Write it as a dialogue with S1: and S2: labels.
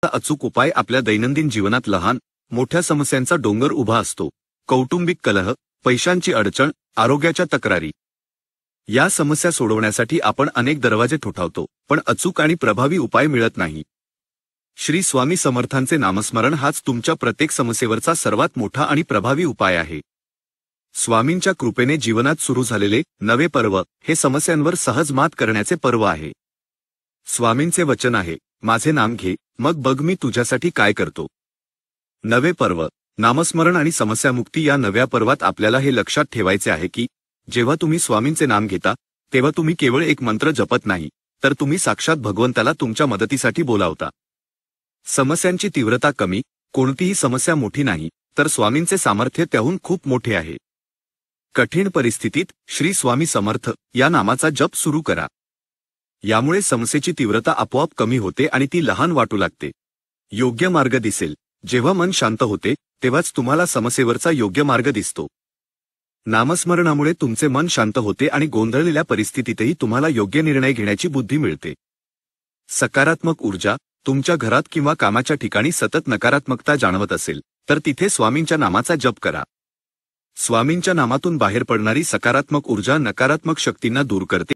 S1: अचूक उपाय आपल्या दैनंदिन जीवनात लहान मोठ्या समस्यांचा डोंगर उभा असतो। कौटुंबिक कलह, पैशांची अडचण, आरोग्याच्या तक्रारी या समस्या सोडवण्यासाठी आपण अनेक दरवाजे ठोठावतो, पण अचूक आणि प्रभावी उपाय मिळत नाही। श्री स्वामी समर्थांचे नामस्मरण हाच तुमच्या प्रत्येक समस्येवरचा सर्वात मोठा आणि प्रभावी उपाय आहे। स्वामींच्या कृपेने जीवनात सुरू झालेले नवे पर्व हे समस्यांवर सहज मात करण्याचे पर्व आहे। स्वामींचे वचन आहे, माझे नाम घे, मग बघ मी तुझ्यासाठी काय करतो। नवे पर्व, नामस्मरण आणि समस्यामुक्ती या नव्या पर्वात आपल्याला हे लक्षात ठेवायचे आहे की जेव्हा तुम्ही स्वामींचे नाम घेता तेव्हा तुम्ही केवळ एक मंत्र जपत नाही, तर तुम्ही साक्षात भगवंताला तुमच्या मदतीसाठी बोलावता। समस्यांची तीव्रता कमी, कोणतीही समस्या मोठी नाही, तर स्वामींचे सामर्थ्य त्याहून खूप मोठे आहे। कठीण परिस्थितीत श्री स्वामी समर्थ या नामाचा जप सुरू करा। यामुळे समस्येची तीव्रता आपोआप कमी होते आणि ती लहान वाटू लागते। योग्य मार्ग दिसेल, जेव्हा मन शांत होते तेव्हाच तुम्हाला समस्येवरचा योग्य मार्ग दिसतो। नामस्मरणामुळे तुमचे मन शांत होते आणि गोंधळलेल्या परिस्थितीतही तुम्हाला योग्य निर्णय घेण्याची बुद्धी मिळते। सकारात्मक ऊर्जा, तुमच्या घरात किंवा कामाच्या ठिकाणी सतत नकारात्मकता जाणवत असेल तर तिथे स्वामींच्या नामाचा जप करा। स्वामींच्या नामातून बाहेर पडणारी सकारात्मक ऊर्जा नकारात्मक शक्तींना दूर करते